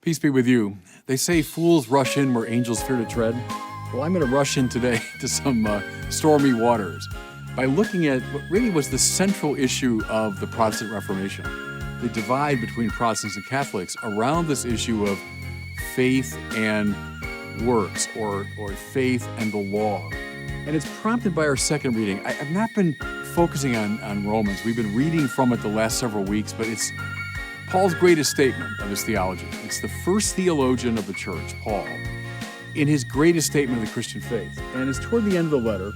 Peace be with you. They say fools rush in where angels fear to tread. Well, I'm going to rush in today to some stormy waters by looking at what really was the central issue of the Protestant Reformation, the divide between Protestants and Catholics around this issue of faith and works, or faith and the law. And it's prompted by our second reading. I've not been focusing on Romans. We've been reading from it the last several weeks, but it's Paul's greatest statement of his theology. It's the first theologian of the church, Paul, in his greatest statement of the Christian faith. And it's toward the end of the letter.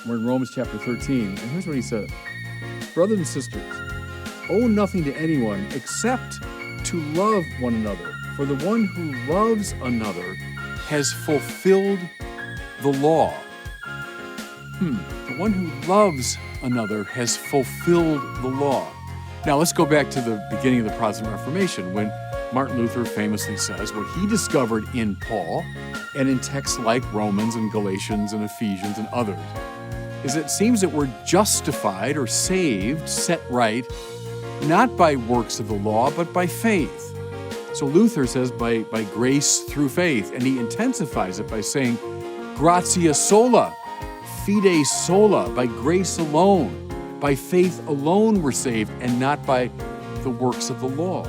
We're in Romans chapter 13, and here's what he says. Brothers and sisters, owe nothing to anyone except to love one another. For the one who loves another has fulfilled the law. The one who loves another has fulfilled the law. Now let's go back to the beginning of the Protestant Reformation, when Martin Luther famously says what he discovered in Paul and in texts like Romans and Galatians and Ephesians and others is it seems that we're justified or saved, set right, not by works of the law, but by faith. So Luther says by grace through faith, and he intensifies it by saying gratia sola, fide sola, by grace alone. By faith alone we're saved, and not by the works of the law.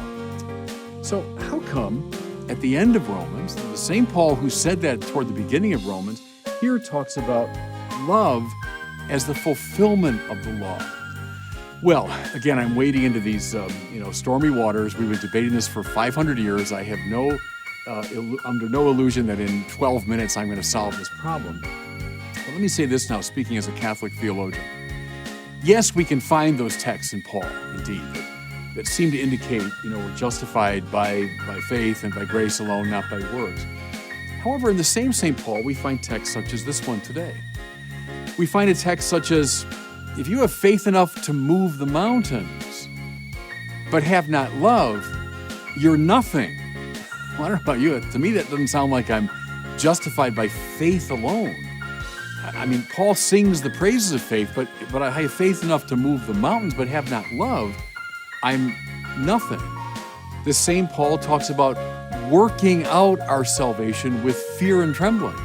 So how come at the end of Romans, the same Paul who said that toward the beginning of Romans, here talks about love as the fulfillment of the law? Well, again, I'm wading into these stormy waters. We've been debating this for 500 years. I have under no illusion that in 12 minutes I'm going to solve this problem. But let me say this now, speaking as a Catholic theologian. Yes, we can find those texts in Paul, indeed, that seem to indicate, we're justified by faith and by grace alone, not by works. However, in the same St. Paul, we find texts such as this one today. We find a text such as, if you have faith enough to move the mountains, but have not love, you're nothing. Well, I don't know about you. To me, that doesn't sound like I'm justified by faith alone. I mean, Paul sings the praises of faith, but I have faith enough to move the mountains, but have not love, I'm nothing. The same Paul talks about working out our salvation with fear and trembling.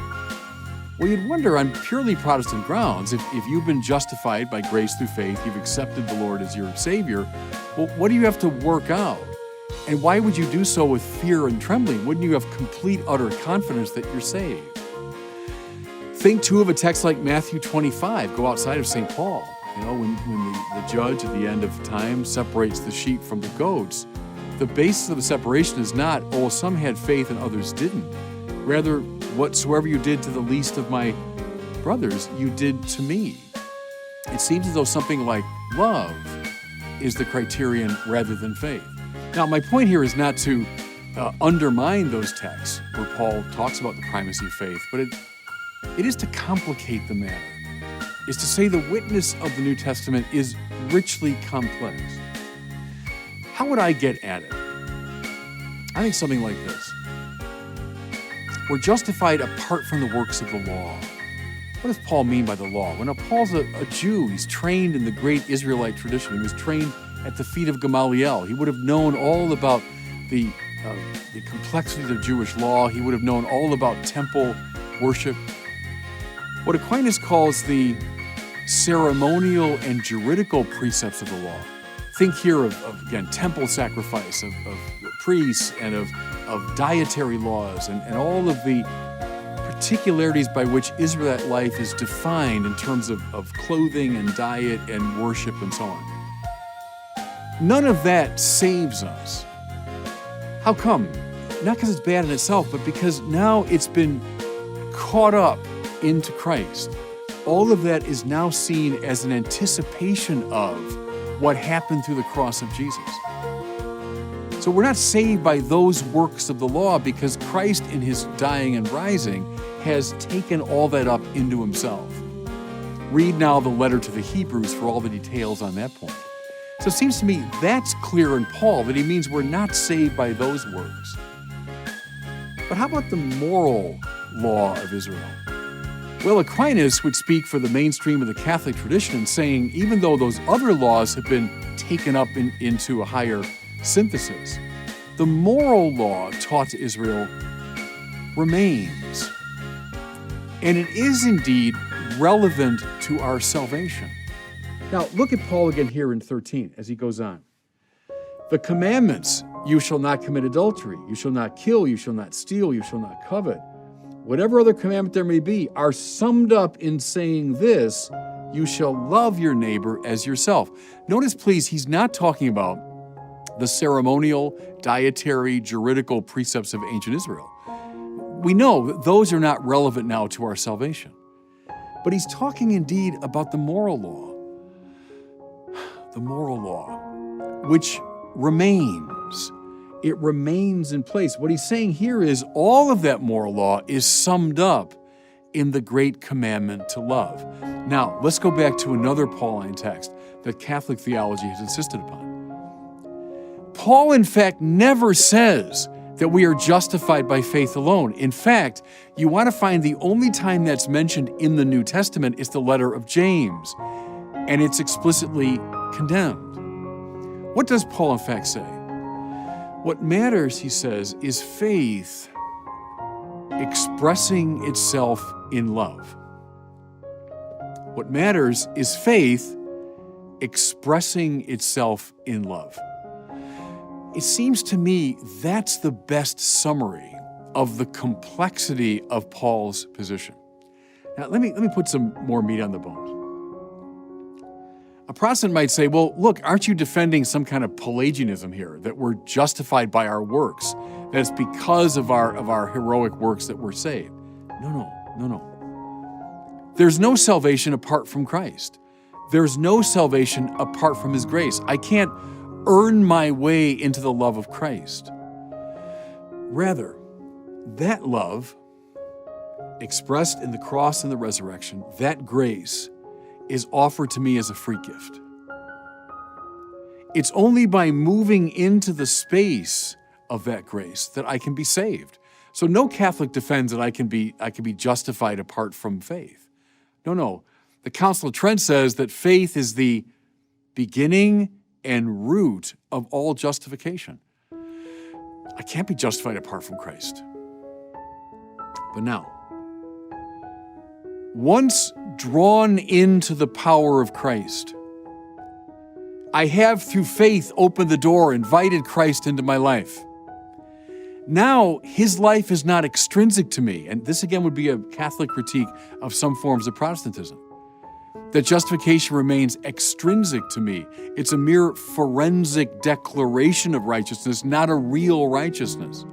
Well, you'd wonder on purely Protestant grounds, if you've been justified by grace through faith, you've accepted the Lord as your Savior, well, what do you have to work out? And why would you do so with fear and trembling? Wouldn't you have complete, utter confidence that you're saved? Think, too, of a text like Matthew 25. Go outside of St. Paul. When the judge at the end of time separates the sheep from the goats, the basis of the separation is not, some had faith and others didn't. Rather, whatsoever you did to the least of my brothers, you did to me. It seems as though something like love is the criterion rather than faith. Now, my point here is not to undermine those texts where Paul talks about the primacy of faith, but it is to complicate the matter, is to say the witness of the New Testament is richly complex. How would I get at it? I think something like this. We're justified apart from the works of the law. What does Paul mean by the law? Well, now, Paul's a Jew. He's trained in the great Israelite tradition. He was trained at the feet of Gamaliel. He would have known all about the complexities of Jewish law. He would have known all about temple worship. What Aquinas calls the ceremonial and juridical precepts of the law. Think here of again, temple sacrifice, of priests, and of dietary laws, and all of the particularities by which Israelite life is defined in terms of clothing and diet and worship and so on. None of that saves us. How come? Not because it's bad in itself, but because now it's been caught up into Christ. All of that is now seen as an anticipation of what happened through the cross of Jesus. So we're not saved by those works of the law because Christ in his dying and rising has taken all that up into himself. Read now the letter to the Hebrews for all the details on that point. So it seems to me that's clear in Paul, that he means we're not saved by those works. But how about the moral law of Israel? Well, Aquinas would speak for the mainstream of the Catholic tradition in saying, even though those other laws have been taken up into a higher synthesis, the moral law taught to Israel remains. And it is indeed relevant to our salvation. Now, look at Paul again here in 13 as he goes on. The commandments, you shall not commit adultery, you shall not kill, you shall not steal, you shall not covet, whatever other commandment there may be, are summed up in saying this, you shall love your neighbor as yourself. Notice, please, he's not talking about the ceremonial, dietary, juridical precepts of ancient Israel. We know that those are not relevant now to our salvation. But he's talking indeed about the moral law. The moral law, which remains. It remains in place. What he's saying here is all of that moral law is summed up in the great commandment to love. Now, let's go back to another Pauline text that Catholic theology has insisted upon. Paul, in fact, never says that we are justified by faith alone. In fact, you want to find the only time that's mentioned in the New Testament is the letter of James, and it's explicitly condemned. What does Paul, in fact, say? What matters, he says, is faith expressing itself in love. What matters is faith expressing itself in love. It seems to me that's the best summary of the complexity of Paul's position. Now, let me put some more meat on the bones. A Protestant might say, well, look, aren't you defending some kind of Pelagianism here, that we're justified by our works, that it's because of our heroic works that we're saved? No. There's no salvation apart from Christ. There's no salvation apart from His grace. I can't earn my way into the love of Christ. Rather, that love, expressed in the cross and the resurrection, that grace, is offered to me as a free gift. It's only by moving into the space of that grace that I can be saved. So no Catholic defends that I can be justified apart from faith. No. The Council of Trent says that faith is the beginning and root of all justification. I can't be justified apart from Christ. But now, once drawn into the power of Christ, I have through faith opened the door, invited Christ into my life. Now, His life is not extrinsic to me, and this again would be a Catholic critique of some forms of Protestantism. That justification remains extrinsic to me. It's a mere forensic declaration of righteousness, not a real righteousness.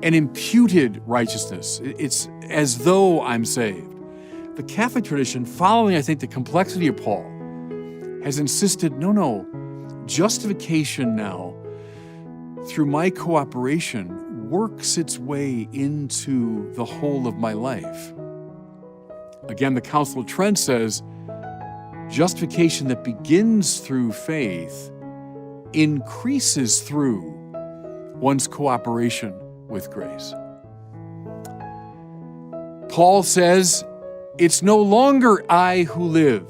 An imputed righteousness. It's as though I'm saved. The Catholic tradition, following, I think, the complexity of Paul, has insisted, no, justification now, through my cooperation, works its way into the whole of my life. Again, the Council of Trent says, justification that begins through faith increases through one's cooperation with grace. Paul says, it's no longer I who live,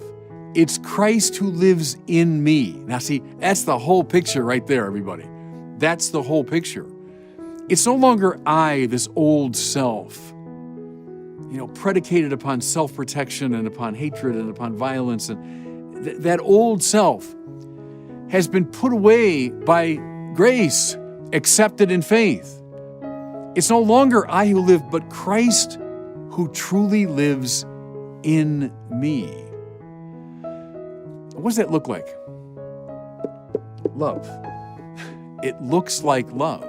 it's Christ who lives in me. Now see, that's the whole picture right there, everybody. That's the whole picture. It's no longer I, this old self, predicated upon self-protection and upon hatred and upon violence. And that old self has been put away by grace, accepted in faith. It's no longer I who live, but Christ who truly lives in me. What does that look like? Love. It looks like love.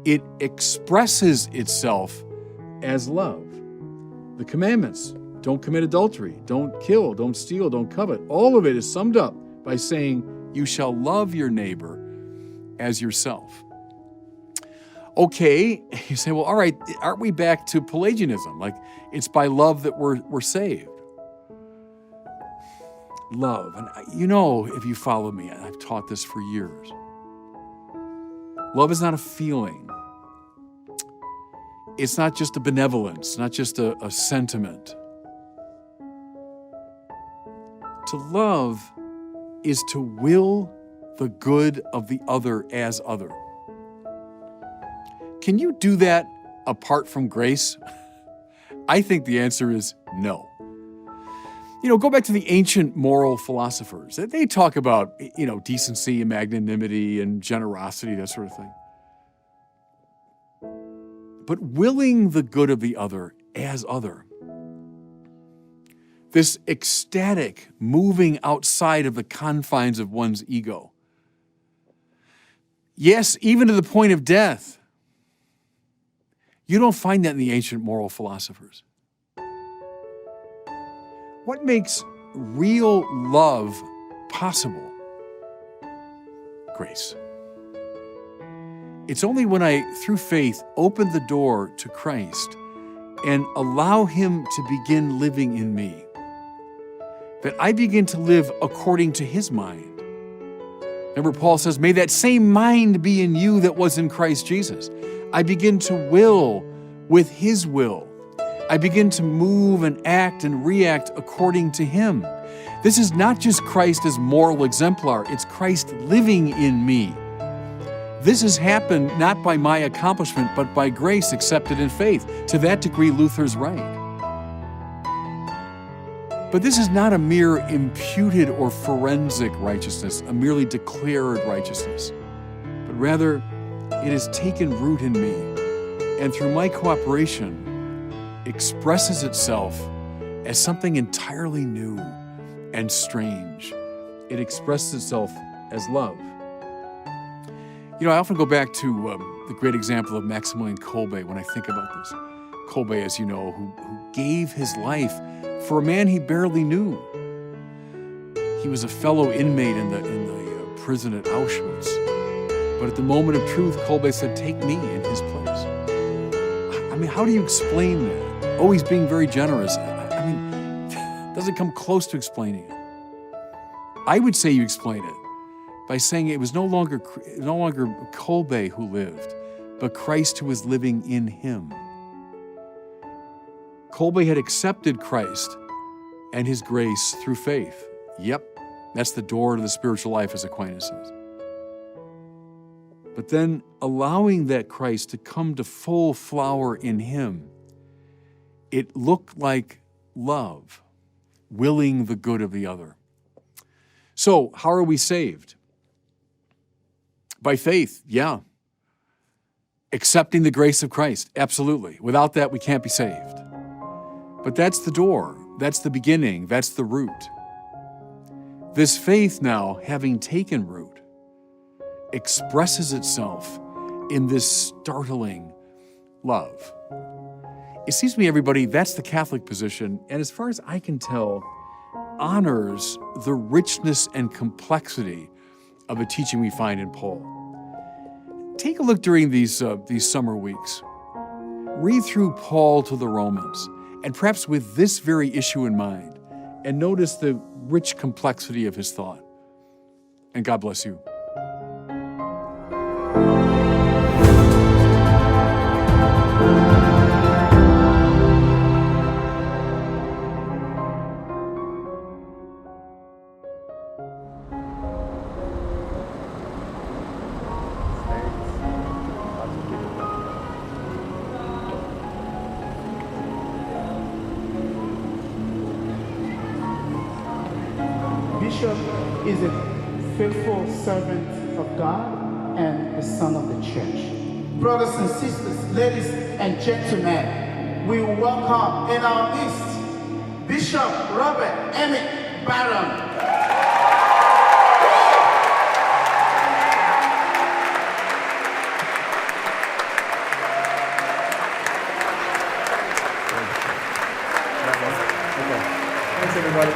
It expresses itself as love. The commandments, don't commit adultery, don't kill, don't steal, don't covet, all of it is summed up by saying, you shall love your neighbor as yourself. Okay, you say, well, all right, aren't we back to Pelagianism? Like, it's by love that we're saved. Love, and if you follow me, and I've taught this for years, love is not a feeling. It's not just a benevolence, not just a sentiment. To love is to will the good of the other as other. Can you do that apart from grace? I think the answer is no. Go back to the ancient moral philosophers. They talk about, decency and magnanimity and generosity, that sort of thing. But willing the good of the other as other, this ecstatic moving outside of the confines of one's ego, yes, even to the point of death, you don't find that in the ancient moral philosophers. What makes real love possible? Grace. It's only when I, through faith, open the door to Christ and allow Him to begin living in me that I begin to live according to His mind. Remember, Paul says, may that same mind be in you that was in Christ Jesus. I begin to will with His will. I begin to move and act and react according to Him. This is not just Christ as moral exemplar, it's Christ living in me. This has happened not by my accomplishment, but by grace accepted in faith. To that degree, Luther's right. But this is not a mere imputed or forensic righteousness, a merely declared righteousness, but rather it has taken root in me, and through my cooperation, expresses itself as something entirely new and strange. It expresses itself as love. I often go back to the great example of Maximilian Kolbe when I think about this. Kolbe, as you know, who gave his life for a man he barely knew. He was a fellow inmate in the prison at Auschwitz. But at the moment of truth, Kolbe said, take me in his place. I mean, how do you explain that? Oh, he's being very generous. I mean, doesn't come close to explaining it. I would say you explain it by saying it was no longer Kolbe who lived, but Christ who was living in him. Kolbe had accepted Christ and His grace through faith. Yep, that's the door to the spiritual life, as Aquinas says. But then allowing that Christ to come to full flower in him, it looked like love, willing the good of the other. So, how are we saved? By faith, yeah. Accepting the grace of Christ, absolutely. Without that, we can't be saved. But that's the door, that's the beginning, that's the root. This faith now, having taken root, expresses itself in this startling love. It seems to me, everybody, that's the Catholic position, and as far as I can tell, honors the richness and complexity of a teaching we find in Paul. Take a look during these summer weeks. Read through Paul to the Romans, and perhaps with this very issue in mind, and notice the rich complexity of his thought. And God bless you. Bishop is a faithful servant of God and the son of the church. Brothers and sisters, ladies and gentlemen, we welcome in our midst Bishop Robert Emmett Barron. Thanks, everybody.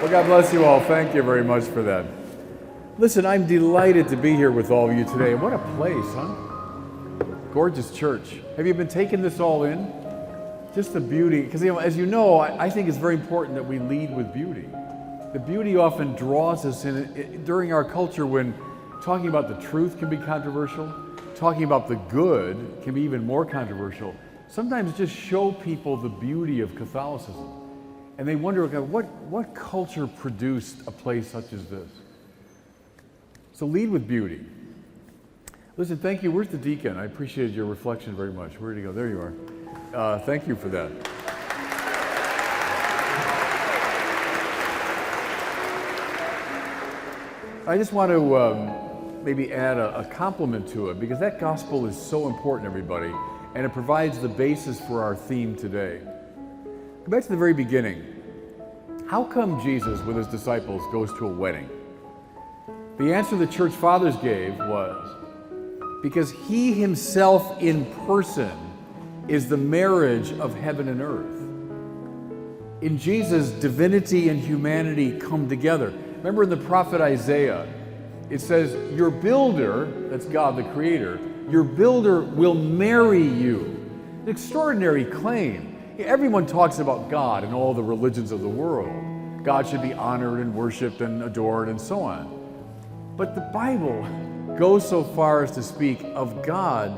Well, God bless you all. Thank you very much for that. Listen, I'm delighted to be here with all of you today. What a place, huh? Gorgeous church. Have you been taking this all in? Just the beauty, because as you know, I think it's very important that we lead with beauty. The beauty often draws us in during our culture when talking about the truth can be controversial, talking about the good can be even more controversial. Sometimes just show people the beauty of Catholicism. And they wonder, okay, what culture produced a place such as this? So lead with beauty. Listen, thank you. Where's the deacon? I appreciated your reflection very much. Where'd he go? There you are. Thank you for that. I just want to maybe add a compliment to it, because that gospel is so important, everybody, and it provides the basis for our theme today. Go back to the very beginning. How come Jesus, with his disciples, goes to a wedding? The answer the church fathers gave was because he himself in person is the marriage of heaven and earth. In Jesus, divinity and humanity come together. Remember in the prophet Isaiah, it says, your builder, that's God the Creator, your builder will marry you. An extraordinary claim. Everyone talks about God in all the religions of the world. God should be honored and worshiped and adored and so on. But the Bible goes so far as to speak of God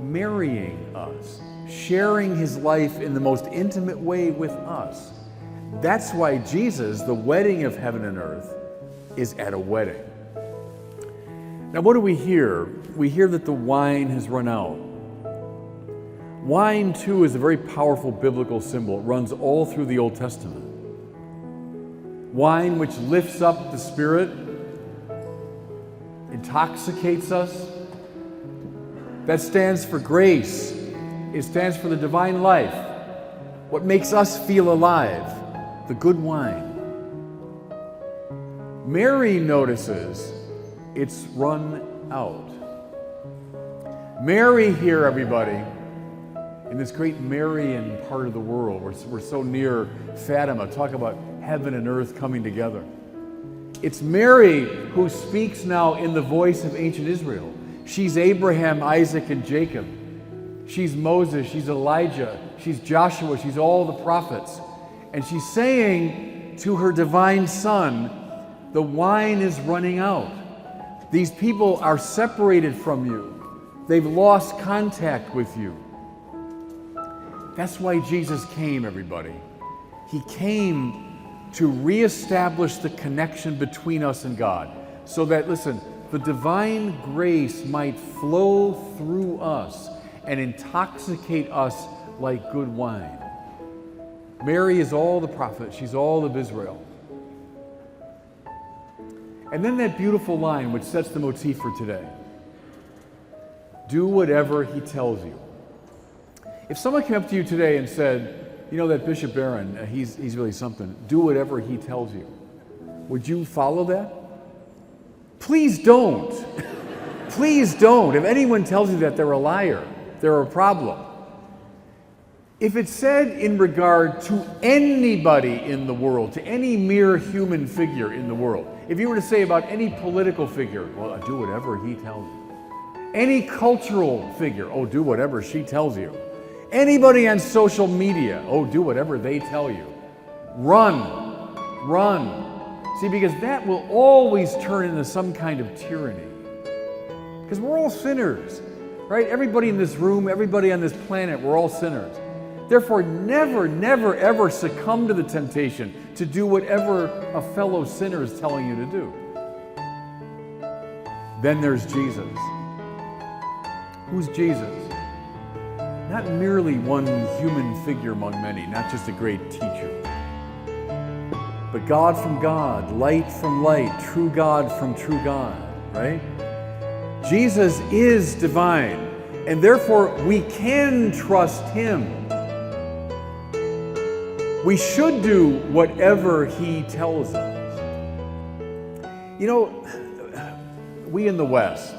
marrying us, sharing his life in the most intimate way with us. That's why Jesus, the wedding of heaven and earth, is at a wedding. Now, what do we hear? We hear that the wine has run out. Wine, too, is a very powerful biblical symbol. It runs all through the Old Testament. Wine, which lifts up the spirit, intoxicates us. That stands for grace. It stands for the divine life. What makes us feel alive, the good wine. Mary notices it's run out. Mary here, everybody, in this great Marian part of the world, we're so near Fatima, talk about heaven and earth coming together. It's Mary who speaks now in the voice of ancient Israel. She's Abraham, Isaac, and Jacob. She's Moses, she's Elijah, she's Joshua, she's all the prophets. And she's saying to her divine son, the wine is running out. These people are separated from you. They've lost contact with you. That's why Jesus came, everybody. He came to reestablish the connection between us and God, so that, listen, the divine grace might flow through us and intoxicate us like good wine. Mary is all the prophets. She's all of Israel. And then that beautiful line which sets the motif for today. Do whatever he tells you. If someone came up to you today and said, you know, that Bishop Barron, he's really something. Do whatever he tells you. Would you follow that? Please don't. Please don't. If anyone tells you that, they're a liar. They're a problem. If it's said in regard to anybody in the world, to any mere human figure in the world, if you were to say about any political figure, well, do whatever he tells you. Any cultural figure, oh, do whatever she tells you. Anybody on social media, oh, do whatever they tell you. Run, run. See, because that will always turn into some kind of tyranny. Because we're all sinners, right? Everybody in this room, everybody on this planet, we're all sinners. Therefore, never, never, ever succumb to the temptation to do whatever a fellow sinner is telling you to do. Then there's Jesus. Who's Jesus? Not merely one human figure among many, not just a great teacher, but God from God, light from light, true God from true God, right? Jesus is divine, and therefore we can trust him. We should do whatever he tells us. You know, we in the West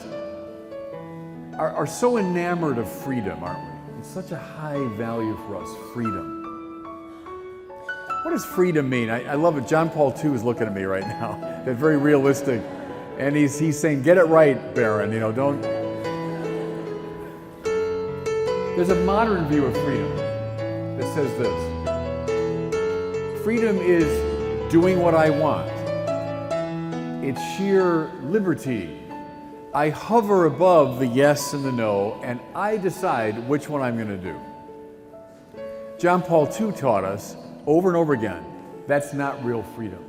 are so enamored of freedom, aren't we? It's such a high value for us, freedom. What does freedom mean? I love it. John Paul II is looking at me right now. They're very realistic. And he's saying, get it right, Barron, you know, don't. There's a modern view of freedom that says this. Freedom is doing what I want. It's sheer liberty. I hover above the yes and the no, and I decide which one I'm going to do. John Paul II taught us over and over again, that's not real freedom.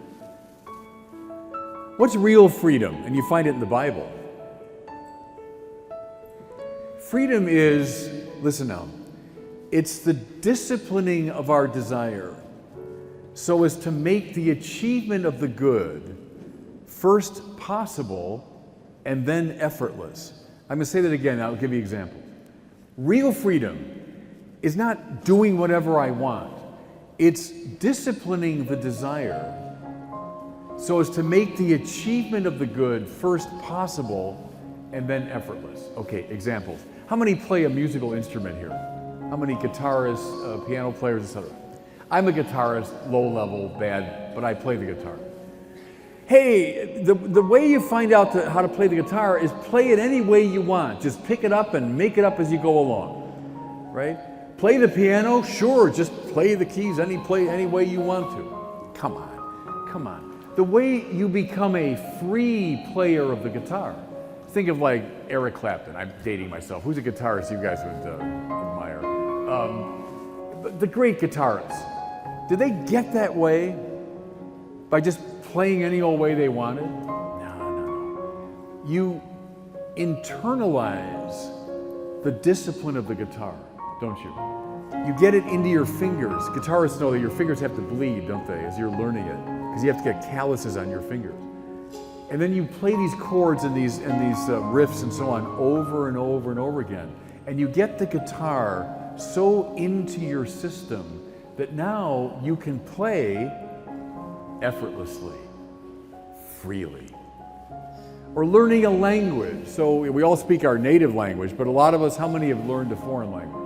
What's real freedom? And you find it in the Bible. Freedom is, listen now, it's the disciplining of our desire so as to make the achievement of the good first possible and then effortless. I'm going to say that again, I'll give you examples. Real freedom is not doing whatever I want. It's disciplining the desire so as to make the achievement of the good first possible and then effortless. Okay, examples. How many play a musical instrument here? How many guitarists, piano players, etc.? I'm a guitarist, low level, bad, but I play the guitar. Hey, the way you find out how to play the guitar is play it any way you want. Just pick it up and make it up as you go along, right? Play the piano, sure, just play the keys any way you want to. Come on. The way you become a free player of the guitar. Think of like Eric Clapton. I'm dating myself. Who's a guitarist you guys would admire? But the great guitarists. Did they get that way by just playing any old way they wanted? No. You internalize the discipline of the guitar, don't you? You get it into your fingers. Guitarists know that your fingers have to bleed, don't they, as you're learning it, because you have to get calluses on your fingers. And then you play these chords and these riffs and so on over and over and over again. And you get the guitar so into your system that now you can play effortlessly, freely. Or learning a language. So we all speak our native language, but a lot of us, how many have learned a foreign language?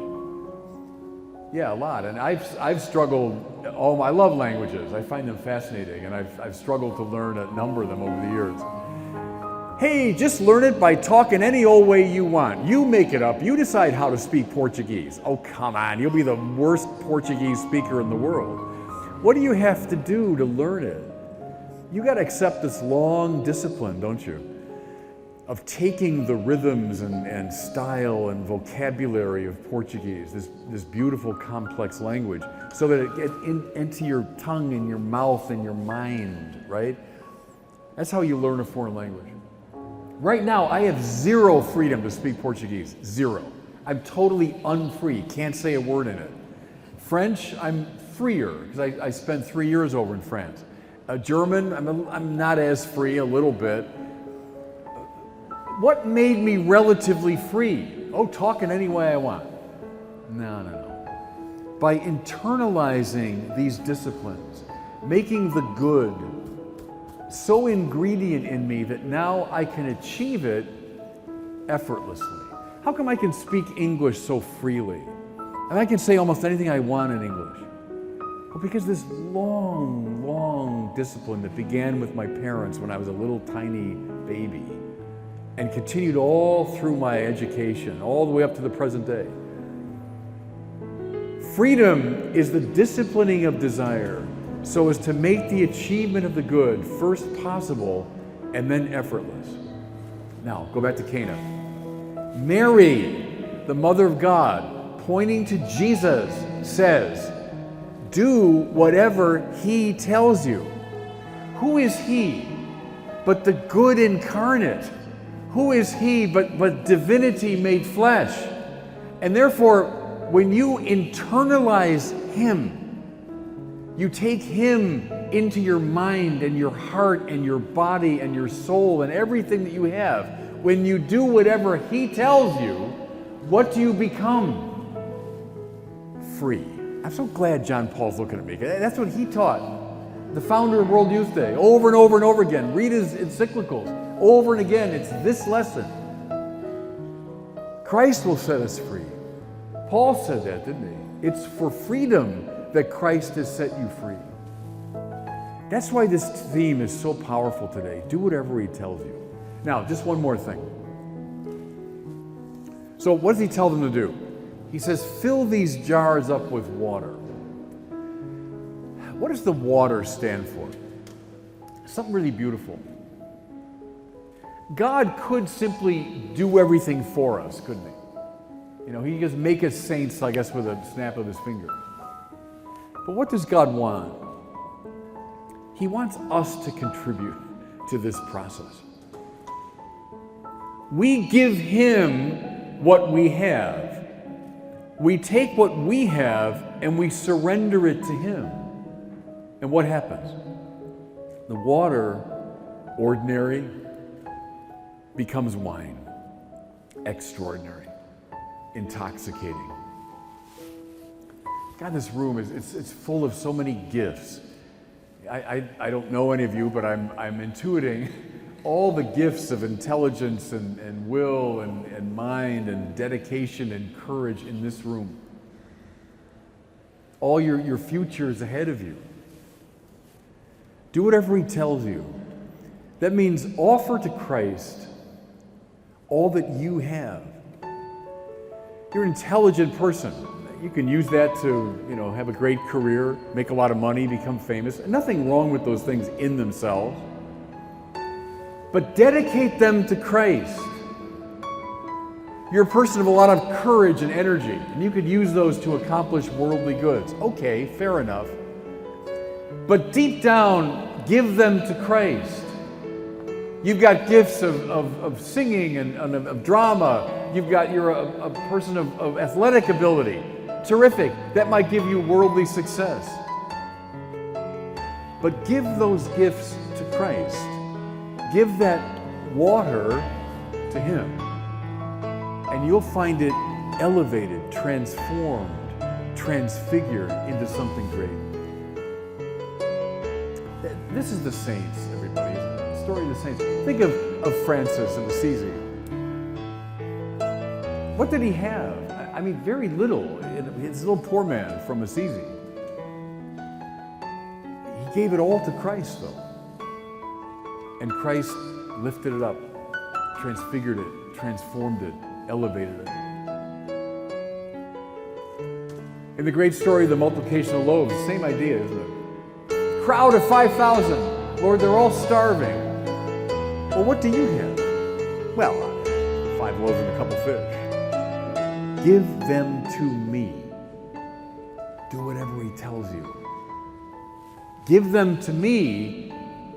Yeah, a lot. And I've struggled. I love languages. I find them fascinating, and I've struggled to learn a number of them over the years. Hey, just learn it by talking any old way you want. You make it up. You decide how to speak Portuguese. Oh, come on. You'll be the worst Portuguese speaker in the world. What do you have to do to learn it? You got to accept this long discipline, don't you? Of taking the rhythms and style and vocabulary of Portuguese, this beautiful, complex language, so that it gets into your tongue and your mouth and your mind, right? That's how you learn a foreign language. Right now, I have zero freedom to speak Portuguese, zero. I'm totally unfree, can't say a word in it. French, I'm freer, because I spent 3 years over in France. German, I'm not as free, a little bit. What made me relatively free? Oh, talking any way I want. No. By internalizing these disciplines, making the good so ingredient in me that now I can achieve it effortlessly. How come I can speak English so freely? And I can say almost anything I want in English. Well, because this long discipline that began with my parents when I was a little tiny baby and continued all through my education, all the way up to the present day. Freedom is the disciplining of desire so as to make the achievement of the good first possible and then effortless. Now, go back to Cana. Mary, the mother of God, pointing to Jesus, says, do whatever he tells you. Who is he but the good incarnate? Who is he but divinity made flesh? And therefore, when you internalize him, you take him into your mind and your heart and your body and your soul and everything that you have. When you do whatever he tells you, what do you become? Free. I'm so glad John Paul's looking at me. That's what he taught. The founder of World Youth Day, over and over and over again. Read his encyclicals. Over and again, it's this lesson. Christ will set us free. Paul said that, didn't he? It's for freedom that Christ has set you free. That's why this theme is so powerful today. Do whatever he tells you. Now, just one more thing. So what does he tell them to do? He says, fill these jars up with water. What does the water stand for? Something really beautiful. God could simply do everything for us, couldn't he? You know, he could just make us saints, I guess, with a snap of his finger. But what does God want? He wants us to contribute to this process. We give him what we have. We take what we have and we surrender it to Him. And what happens? The water, ordinary, becomes wine. Extraordinary. Intoxicating. God, this room it's full of so many gifts. I don't know any of you, but I'm intuiting all the gifts of intelligence and will and mind and dedication and courage in this room. All your future is ahead of you. Do whatever He tells you. That means offer to Christ all that you have. You're an intelligent person. You can use that to, have a great career, make a lot of money, become famous. Nothing wrong with those things in themselves. But dedicate them to Christ. You're a person of a lot of courage and energy, and you could use those to accomplish worldly goods. Okay, fair enough. But deep down, give them to Christ. You've got gifts of singing and of drama. You're a person of athletic ability. Terrific. That might give you worldly success. But give those gifts to Christ. Give that water to Him. And you'll find it elevated, transformed, transfigured into something great. This is the saints, everybody. The story of the saints. Think of Francis of Assisi. What did he have? Very little. He's a little poor man from Assisi. He gave it all to Christ, though. And Christ lifted it up, transfigured it, transformed it, elevated it. In the great story of the multiplication of loaves, the same idea, isn't it? Crowd of 5,000. Lord, they're all starving. Well, what do you have? Well, 5 loaves and a couple fish. Give them to me. Do whatever He tells you. Give them to me,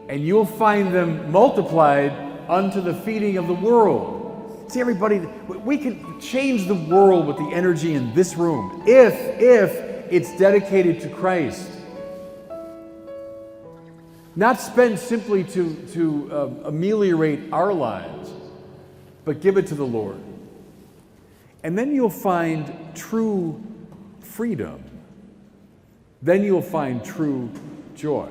and you'll find them multiplied unto the feeding of the world. See, everybody, we can change the world with the energy in this room if it's dedicated to Christ. Not spent simply to ameliorate our lives, but give it to the Lord. And then you'll find true freedom. Then you'll find true joy.